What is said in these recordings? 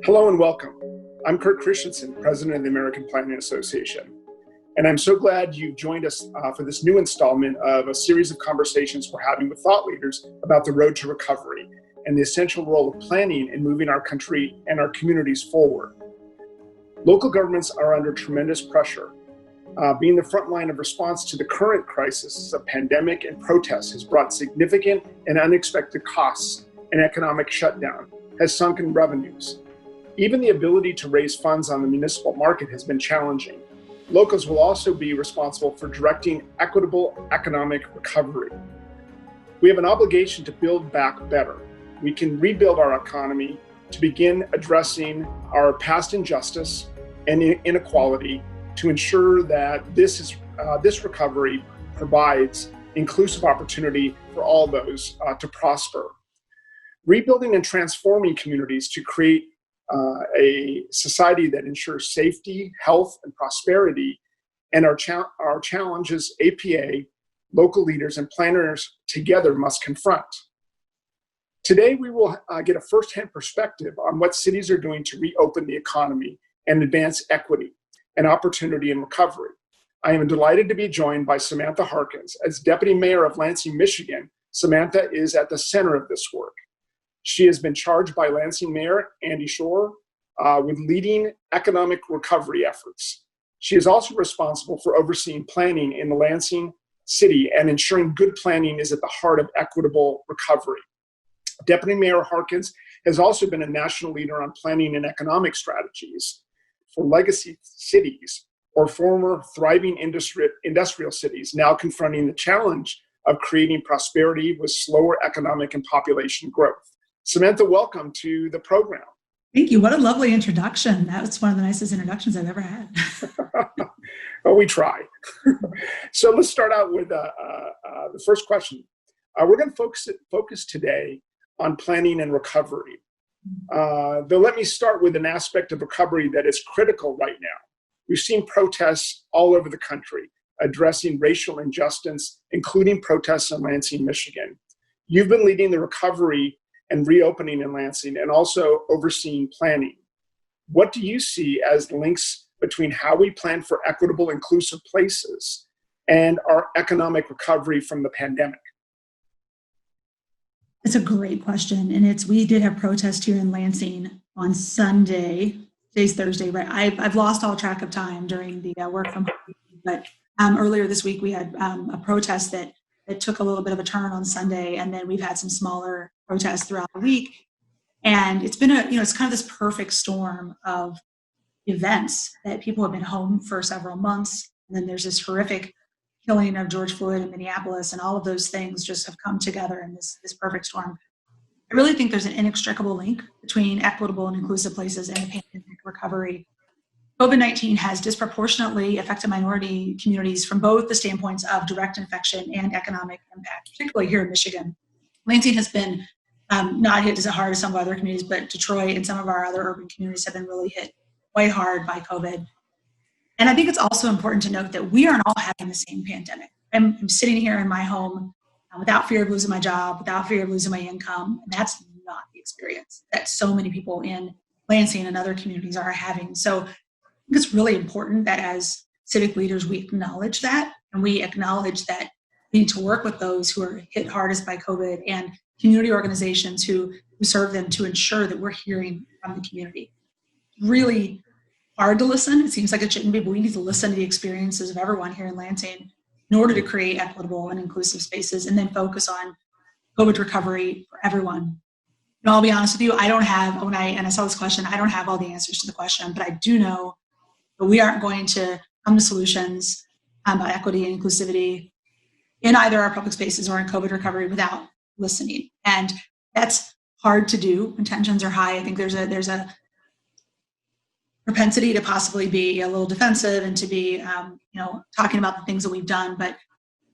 Hello and welcome. I'm Kurt Christiansen, President of the American Planning Association. And I'm so glad you've joined us for this new installment of a series of conversations we're having with thought leaders about the road to recovery and the essential role of planning in moving our country and our communities forward. Local governments are under tremendous pressure. Being the front line of response to the current crisis of pandemic and protests has brought significant and unexpected costs, and economic shutdown has sunken revenues. Even the ability to raise funds on the municipal market has been challenging. Locals will also be responsible for directing equitable economic recovery. We have an obligation to build back better. We can rebuild our economy to begin addressing our past injustice and inequality to ensure that this recovery provides inclusive opportunity for all those to prosper. Rebuilding and transforming communities to create a society that ensures safety, health, and prosperity, and our challenges APA, local leaders, and planners together must confront. Today, we will get a firsthand perspective on what cities are doing to reopen the economy and advance equity and opportunity and recovery. I am delighted to be joined by Samantha Harkins. As Deputy Mayor of Lansing, Michigan, Samantha is at the center of this work. She has been charged by Lansing Mayor Andy Shore with leading economic recovery efforts. She is also responsible for overseeing planning in the Lansing city and ensuring good planning is at the heart of equitable recovery. Deputy Mayor Harkins has also been a national leader on planning and economic strategies for legacy cities or former thriving industrial cities now confronting the challenge of creating prosperity with slower economic and population growth. Samantha, welcome to the program. Thank you. What a lovely introduction. That was one of the nicest introductions I've ever had. Well, we try. So let's start out with the first question. We're going to focus today on planning and recovery. Though let me start with an aspect of recovery that is critical right now. We've seen protests all over the country addressing racial injustice, including protests in Lansing, Michigan. You've been leading the recovery and reopening in Lansing and also overseeing planning. What do you see as the links between how we plan for equitable, inclusive places and our economic recovery from the pandemic? It's a great question. And we did have protests here in Lansing on Sunday. Today's Thursday, right? I've lost all track of time during the work from home. But earlier this week, we had a protest that took a little bit of a turn on Sunday. And then we've had some smaller protests throughout the week. And it's been it's kind of this perfect storm of events that people have been home for several months. And then there's this horrific killing of George Floyd in Minneapolis, and all of those things just have come together in this perfect storm. I really think there's an inextricable link between equitable and inclusive places and the pandemic recovery. COVID-19 has disproportionately affected minority communities from both the standpoints of direct infection and economic impact, particularly here in Michigan. Lansing has been not hit as hard as some of other communities, but Detroit and some of our other urban communities have been really hit quite hard by COVID. And I think it's also important to note that we aren't all having the same pandemic. I'm sitting here in my home without fear of losing my job, without fear of losing my income. And that's not the experience that so many people in Lansing and other communities are having. So I think it's really important that as civic leaders, we acknowledge that, and we acknowledge that we need to work with those who are hit hardest by COVID and community organizations who serve them to ensure that we're hearing from the community. Really hard to listen. It seems like it shouldn't be, but we need to listen to the experiences of everyone here in Lansing in order to create equitable and inclusive spaces and then focus on COVID recovery for everyone. And I'll be honest with you, I don't have, and I saw this question, I don't have all the answers to the question, but I do know that we aren't going to come to solutions about equity and inclusivity in either our public spaces or in COVID recovery without listening. And that's hard to do when tensions are high. I think there's a propensity to possibly be a little defensive and to be, talking about the things that we've done. But,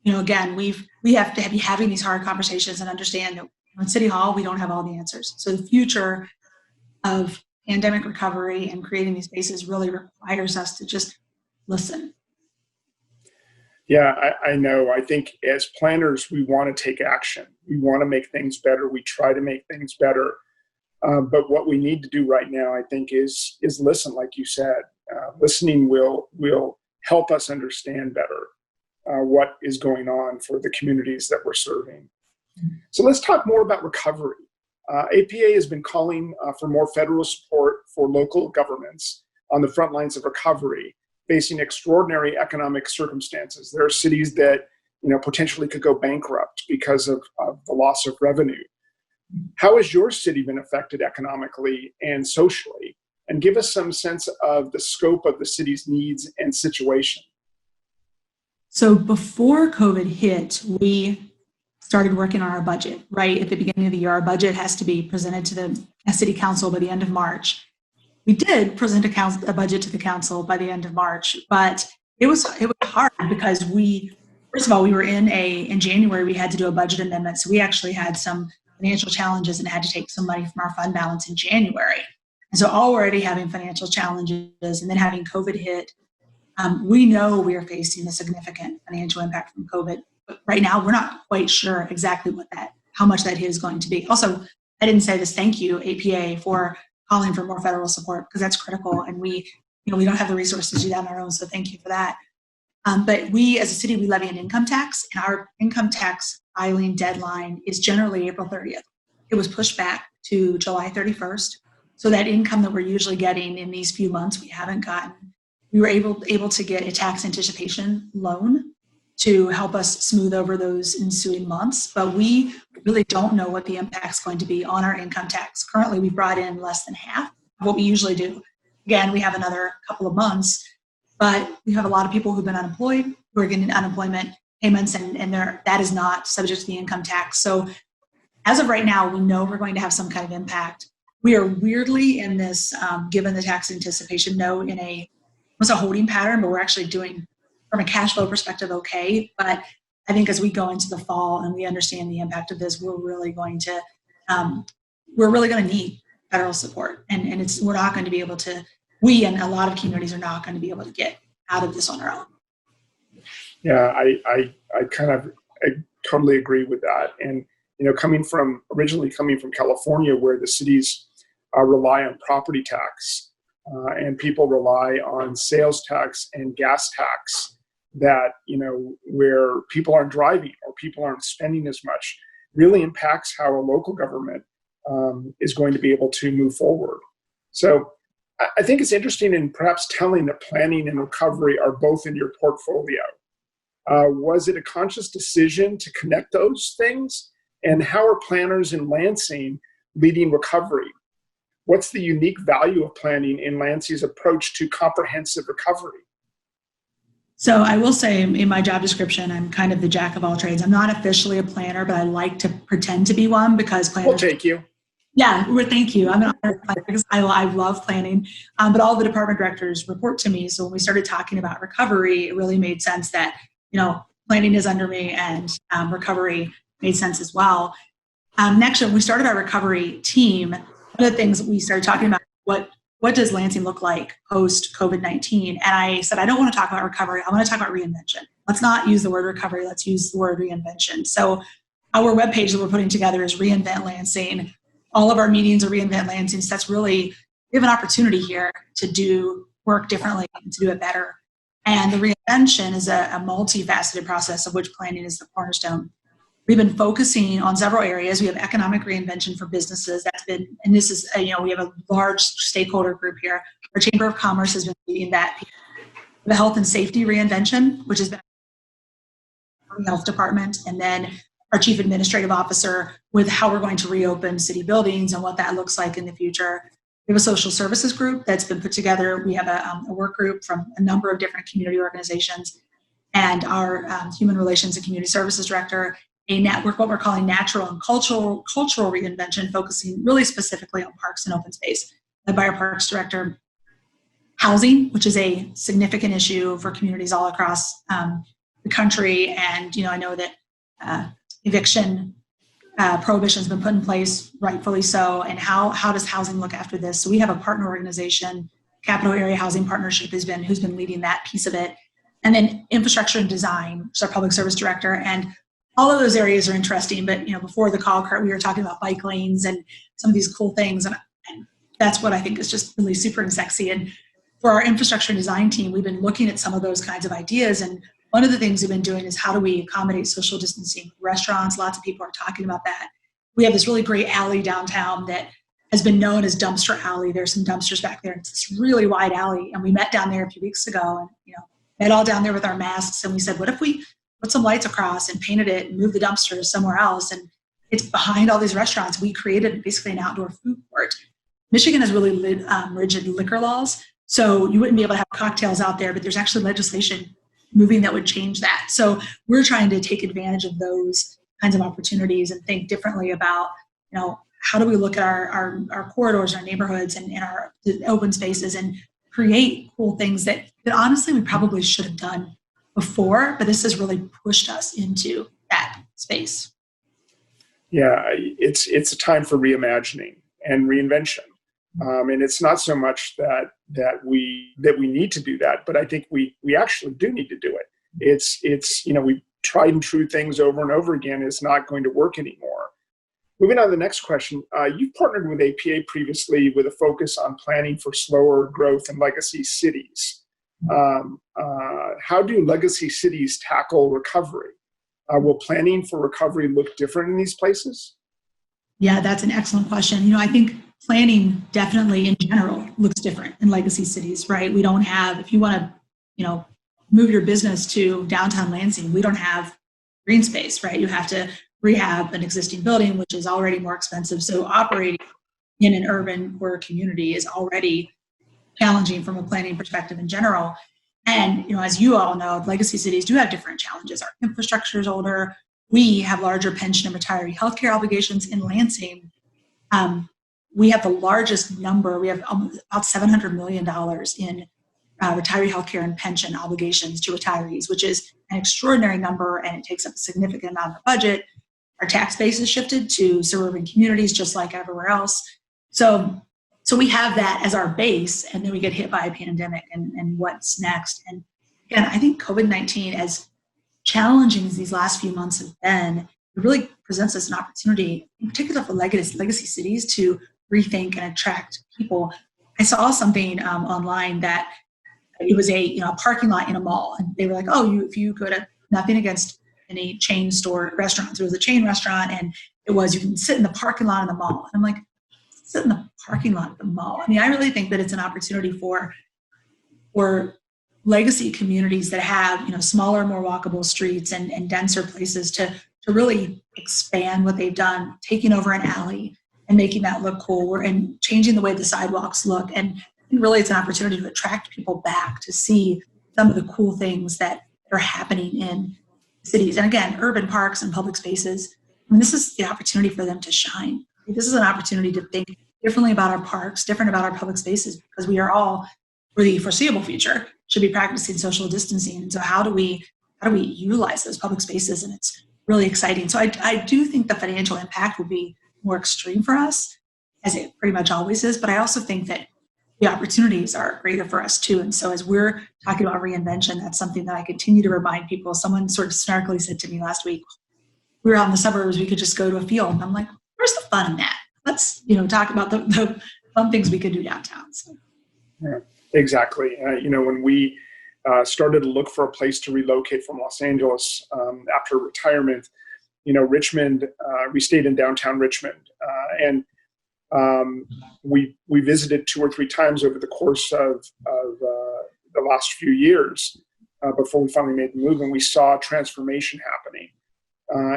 again, we have to be having these hard conversations and understand that in City Hall, we don't have all the answers. So the future of pandemic recovery and creating these spaces really requires us to just listen. Yeah, I know. I think as planners, we want to take action. We want to make things better. We try to make things better. But what we need to do right now, I think, is listen, like you said. Listening will help us understand better what is going on for the communities that we're serving. So let's talk more about recovery. APA has been calling for more federal support for local governments on the front lines of recovery, facing extraordinary economic circumstances. There are cities that potentially could go bankrupt because of the loss of revenue. How has your city been affected economically and socially? And give us some sense of the scope of the city's needs and situation. So before COVID hit, we started working on our budget, right? At the beginning of the year, our budget has to be presented to the city council by the end of March. We did present a budget to the council by the end of March, but it was hard because first of all, we were in January, we had to do a budget amendment. So we actually had some financial challenges and had to take some money from our fund balance in January. And so already having financial challenges and then having COVID hit, we know we are facing a significant financial impact from COVID. But right now, we're not quite sure exactly how much that hit is going to be. Also, I didn't say this, thank you, APA, for calling for more federal support, because that's critical. And we don't have the resources to do that on our own. So thank you for that. But we, as a city, we levy an income tax, and our income tax filing deadline is generally April 30th. It was pushed back to July 31st. So that income that we're usually getting in these few months, we haven't gotten. We were able to get a tax anticipation loan to help us smooth over those ensuing months, but we really don't know what the impact's going to be on our income tax. Currently, we brought in less than half of what we usually do. Again, we have another couple of months, but we have a lot of people who've been unemployed, who are getting unemployment payments, and that is not subject to the income tax. So as of right now, we know we're going to have some kind of impact. We are weirdly in this, given the tax anticipation note, in a holding pattern, but we're actually doing, from a cash flow perspective, okay. But I think as we go into the fall and we understand the impact of this, we're really going to need federal support, and we're not going to be able to. We and a lot of communities are not going to be able to get out of this on our own. Yeah, I totally agree with that. And originally coming from California, where the cities rely on property tax and people rely on sales tax and gas tax, that where people aren't driving or people aren't spending as much, really impacts how a local government is going to be able to move forward. So I think it's interesting and perhaps telling that planning and recovery are both in your portfolio. Was it a conscious decision to connect those things? And how are planners in Lansing leading recovery? What's the unique value of planning in Lansing's approach to comprehensive recovery? So I will say, in my job description, I'm kind of the jack of all trades. I'm not officially a planner, but I like to pretend to be one, because planners— We'll take you. Yeah, well, thank you. I'm an honor planner because I love planning, but all the department directors report to me. So when we started talking about recovery, it really made sense that, planning is under me, and recovery made sense as well. Next, when we started our recovery team, one of the things we started talking about, what does Lansing look like post COVID-19? And I said, I don't want to talk about recovery. I want to talk about reinvention. Let's not use the word recovery. Let's use the word reinvention. So our webpage that we're putting together is Reinvent Lansing. All of our meetings are Reinvent Lansing. So that's really, we have an opportunity here to do work differently and to do it better. And the reinvention is a multifaceted process, of which planning is the cornerstone. We've been focusing on several areas. We have economic reinvention for businesses. And this is, we have a large stakeholder group here. Our Chamber of Commerce has been leading that. The health and safety reinvention, which has been the health department, and then our chief administrative officer with how we're going to reopen city buildings and what that looks like in the future. We have a social services group that's been put together. We have a work group from a number of different community organizations, and our human relations and community services director, a network, what we're calling natural and cultural reinvention, focusing really specifically on parks and open space, led by our parks director. Housing, which is a significant issue for communities all across the country. And, I know that eviction prohibition has been put in place, rightfully so. And how does housing look after this? So we have a partner organization, Capital Area Housing Partnership, who's been leading that piece of it. And then infrastructure and design, which is our public service director. And all of those areas are interesting, but before the call, Kurt, we were talking about bike lanes and some of these cool things, and that's what I think is just really super and sexy. And for our infrastructure design team, we've been looking at some of those kinds of ideas, and one of the things we've been doing is how do we accommodate social distancing? Restaurants, lots of people are talking about that. We have this really great alley downtown that has been known as Dumpster Alley. There's some dumpsters back there. It's this really wide alley, and we met down there a few weeks ago, and met all down there with our masks, and we said, what if we put some lights across and painted it and moved the dumpsters somewhere else? And it's behind all these restaurants. We created basically an outdoor food court. Michigan has really rigid liquor laws, so you wouldn't be able to have cocktails out there, but there's actually legislation moving that would change that. So we're trying to take advantage of those kinds of opportunities and think differently about, how do we look at our corridors, our neighborhoods, and our open spaces and create cool things that honestly we probably should have done before, but this has really pushed us into that space. Yeah, it's a time for reimagining and reinvention. And it's not so much that we need to do that, but I think we actually do need to do it. It's we tried and true things over and over again. It's not going to work anymore. Moving on to the next question, you've partnered with APA previously with a focus on planning for slower growth in legacy cities. How do legacy cities tackle recovery? Will planning for recovery look different in these places? Yeah, that's an excellent question. I think planning definitely in general looks different in legacy cities, right? We don't have, if you want to, move your business to downtown Lansing, we don't have green space, right? You have to rehab an existing building, which is already more expensive. So operating in an urban core community is already challenging from a planning perspective in general. And, as you all know, legacy cities do have different challenges. Our infrastructure is older. We have larger pension and retiree healthcare obligations in Lansing. We have the largest number. We have about $700 million in retiree healthcare and pension obligations to retirees, which is an extraordinary number, and it takes up a significant amount of the budget. Our tax base is shifted to suburban communities, just like everywhere else. So we have that as our base, and then we get hit by a pandemic, and what's next? And again, I think COVID-19, as challenging as these last few months have been, it really presents us an opportunity, in particular for legacy cities, to rethink and attract people. I saw something online that it was a parking lot in a mall, and they were like, if you go to, nothing against any chain store restaurants, it was a chain restaurant, and it was, you can sit in the parking lot of the mall. And I'm like, sit in the parking lot of the mall. I mean, I really think that it's an opportunity for legacy communities that have smaller, more walkable streets and denser places to really expand what they've done, taking over an alley and making that look cool, and changing the way the sidewalks look. And really, it's an opportunity to attract people back to see some of the cool things that are happening in cities. And again, urban parks and public spaces. I mean, this is the opportunity for them to shine. This is an opportunity to think differently about our parks, different about our public spaces, because we are all, for the foreseeable future, should be practicing social distancing. And so how do we utilize those public spaces? And it's really exciting. So I do think the financial impact will be more extreme for us, as it pretty much always is. But I also think that the opportunities are greater for us too. And so as we're talking about reinvention, that's something that I continue to remind people. Someone sort of snarkily said to me last week, we were out in the suburbs, we could just go to a field. And I'm like, where's the fun in that? Let's, talk about the fun things we could do downtown. So. Yeah, exactly. When we started to look for a place to relocate from Los Angeles after retirement, Richmond, we stayed in downtown Richmond, and we visited 2 or 3 times over the course of the last few years before we finally made the move, and we saw transformation happening.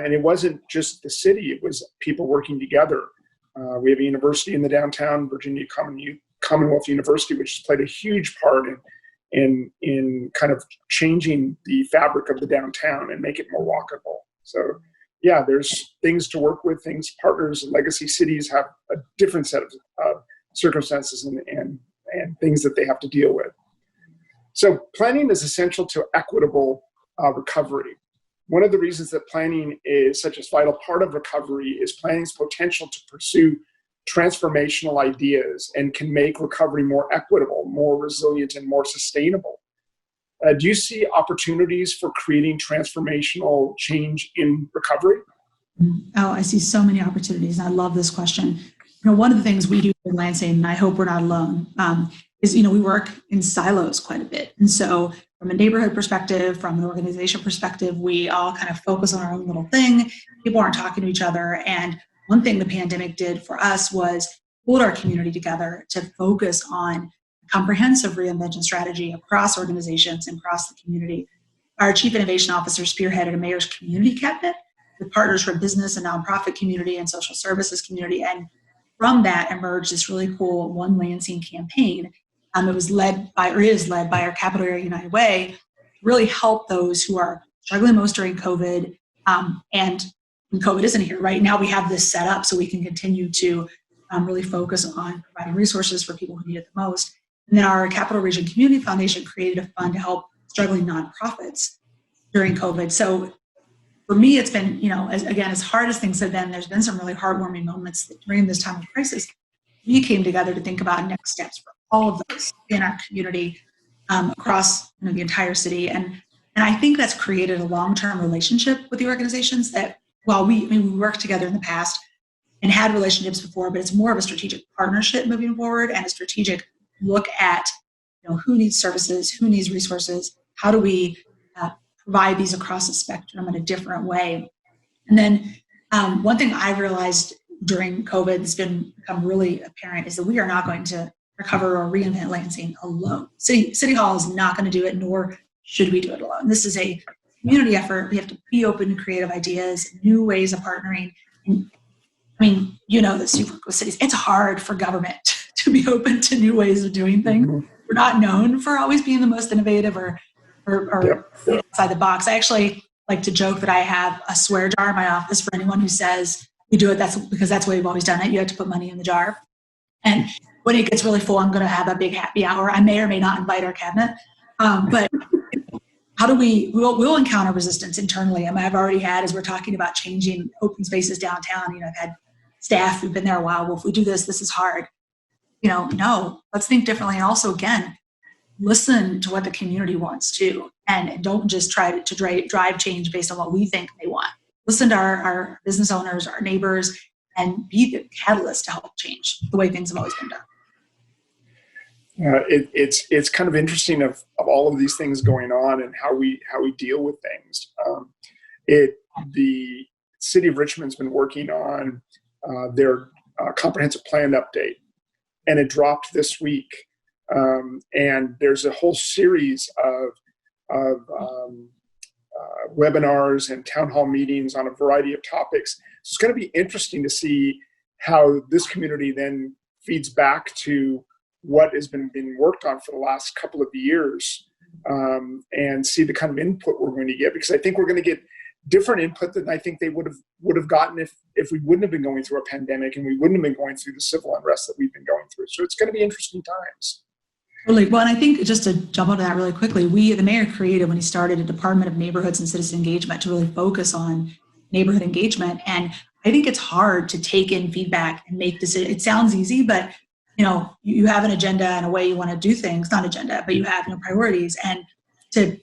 And it wasn't just the city; it was people working together. We have a university in the downtown, Virginia Commonwealth University, which has played a huge part in kind of changing the fabric of the downtown and make it more walkable. So, yeah, there's things to work with. Partners in legacy cities have a different set of circumstances and things that they have to deal with. So planning is essential to equitable recovery. One of the reasons that planning is such a vital part of recovery is planning's potential to pursue transformational ideas and can make recovery more equitable, more resilient, and more sustainable. Do you see opportunities for creating transformational change in recovery? Oh, I see so many opportunities. And I love this question. One of the things we do in Lansing, and I hope we're not alone, is, we work in silos quite a bit. And so from a neighborhood perspective, from an organization perspective, we all kind of focus on our own little thing. People aren't talking to each other. And one thing the pandemic did for us was hold our community together to focus on comprehensive reinvention strategy across organizations and across the community. Our Chief Innovation Officer spearheaded a mayor's community cabinet with partners from business and nonprofit community and social services community. And from that emerged this really cool One Lansing campaign. It was led by, or is led by, our Capital Area United Way, to really help those who are struggling most during COVID. And when COVID isn't here, right now we have this set up so we can continue to really focus on providing resources for people who need it the most. And then our Capital Region Community Foundation created a fund to help struggling nonprofits during COVID. So for me, it's been, as hard as things have been, there's been some really heartwarming moments that during this time of crisis, we came together to think about next steps for all of those in our community across the entire city. And I think that's created a long-term relationship with the organizations that, while we worked together in the past and had relationships before, but it's more of a strategic partnership moving forward and a strategic look at, who needs services, who needs resources, how do we provide these across the spectrum in a different way. And then one thing I realized during COVID that's become really apparent is that we are not going to recover or reinvent Lansing alone. City Hall is not going to do it, nor should we do it alone. This is a community effort. We have to be open to creative ideas, new ways of partnering. And this, you've worked with cities. It's hard for government to be open to new ways of doing things. Mm-hmm. We're not known for always being the most innovative or outside the box. I actually like to joke that I have a swear jar in my office for anyone who says we do it because that's the way we've always done it. You have to put money in the jar. And when it gets really full, I'm going to have a big happy hour. I may or may not invite our cabinet. But how do we'll encounter resistance internally. I've already had, as we're talking about changing open spaces downtown, I've had staff who've been there a while. Well, if we do this is hard. No, let's think differently. And also, again, listen to what the community wants too, and don't just try to drive change based on what we think they want. Listen to our business owners, our neighbors, and be the catalyst to help change the way things have always been done. It's kind of interesting of all of these things going on and how we deal with things. The city of Richmond's been working on their comprehensive plan update, and it dropped this week. And there's a whole series of webinars and town hall meetings on a variety of topics. So it's going to be interesting to see how this community then feeds back to what has been being worked on for the last couple of years, and see the kind of input we're going to get, because I think we're going to get different input than I think they would have gotten if we wouldn't have been going through a pandemic and we wouldn't have been going through the civil unrest that we've been going through. So it's going to be interesting times. Really. Well, and I think just to jump onto that really quickly, the mayor created, when he started, a Department of Neighborhoods and Citizen Engagement to really focus on neighborhood engagement. And I think it's hard to take in feedback and make decisions. It sounds easy, but you have an agenda and a way you want to do things, not agenda, but you have priorities. And to,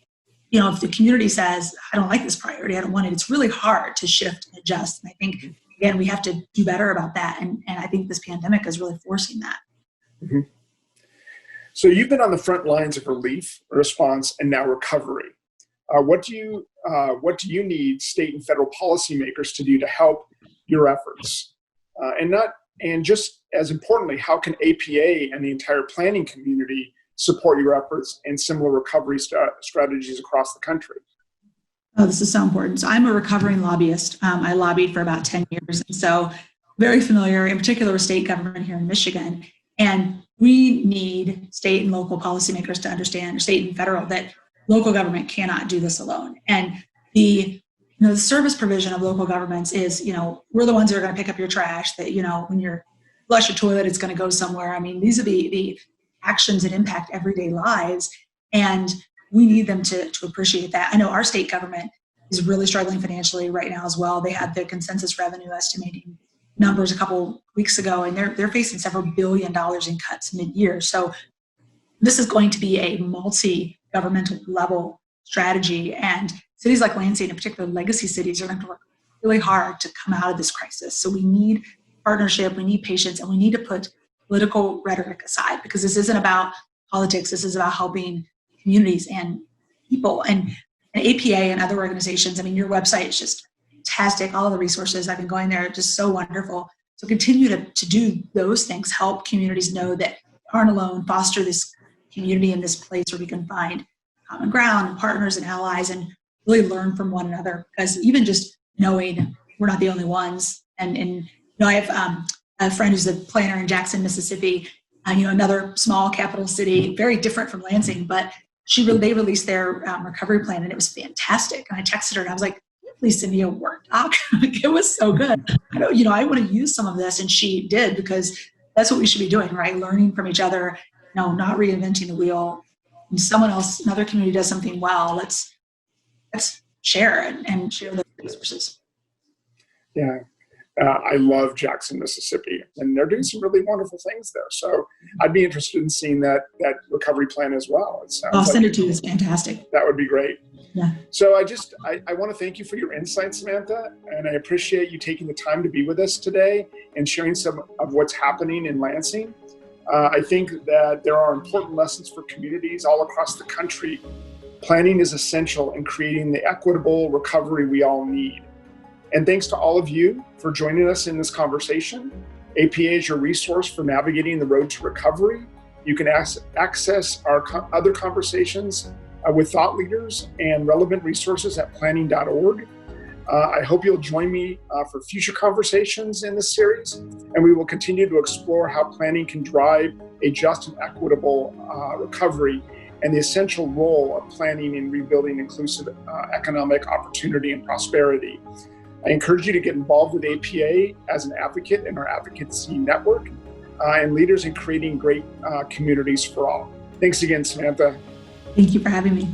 if the community says, I don't like this priority, I don't want it, it's really hard to shift and adjust. And I think, again, we have to do better about that. And I think this pandemic is really forcing that. Mm-hmm. So you've been on the front lines of relief, response, and now recovery. What do you need state and federal policymakers to do to help your efforts? And just as importantly, how can APA and the entire planning community support your efforts and similar recovery strategies across the country? Oh, this is so important. So I'm a recovering lobbyist. I lobbied for about 10 years. And so very familiar, in particular, with state government here in Michigan. And we need state and local policymakers to understand, or state and federal, that local government cannot do this alone. And the service provision of local governments is, we're the ones that are going to pick up your trash, that, when you flush a toilet, it's going to go somewhere. I mean, these are the actions that impact everyday lives, and we need them to appreciate that. I know our state government is really struggling financially right now as well. They had their consensus revenue estimating numbers a couple weeks ago, and they're facing several $billions in cuts mid-year. So this is going to be a multi governmental level strategy. And cities like Lansing, in particular legacy cities, are going to work really hard to come out of this crisis. So we need partnership, we need patience, and we need to put political rhetoric aside, because this isn't about politics. This is about helping communities and people. And APA and other organizations, I mean, your website is just fantastic. All of the resources, I've been going there, just so wonderful. So continue to do those things, help communities know that they aren't alone, foster this community in this place where we can find common ground and partners and allies and really learn from one another. Because even just knowing we're not the only ones. And you know, I have a friend who's a planner in Jackson, Mississippi, you know, another small capital city, very different from Lansing, but they released their recovery plan, and it was fantastic. And I texted her and I was like, please send me a Word doc. Like, it was so good. I want to use some of this. And she did, because that's what we should be doing, right? Learning from each other, not reinventing the wheel. When someone else, another community does something well, let's share and share the resources. Yeah. I love Jackson, Mississippi, and they're doing some really wonderful things there. So I'd be interested in seeing that recovery plan as well. I'll send it to you. It's fantastic. That would be great. Yeah. So I want to thank you for your insights, Samantha, and I appreciate you taking the time to be with us today and sharing some of what's happening in Lansing. I think that there are important lessons for communities all across the country. Planning is essential in creating the equitable recovery we all need. And thanks to all of you for joining us in this conversation. APA is your resource for navigating the road to recovery. You can access our other conversations with thought leaders and relevant resources at planning.org. I hope you'll join me for future conversations in this series, and we will continue to explore how planning can drive a just and equitable recovery and the essential role of planning in rebuilding inclusive economic opportunity and prosperity. I encourage you to get involved with APA as an advocate in our advocacy network and leaders in creating great communities for all. Thanks again, Samantha. Thank you for having me.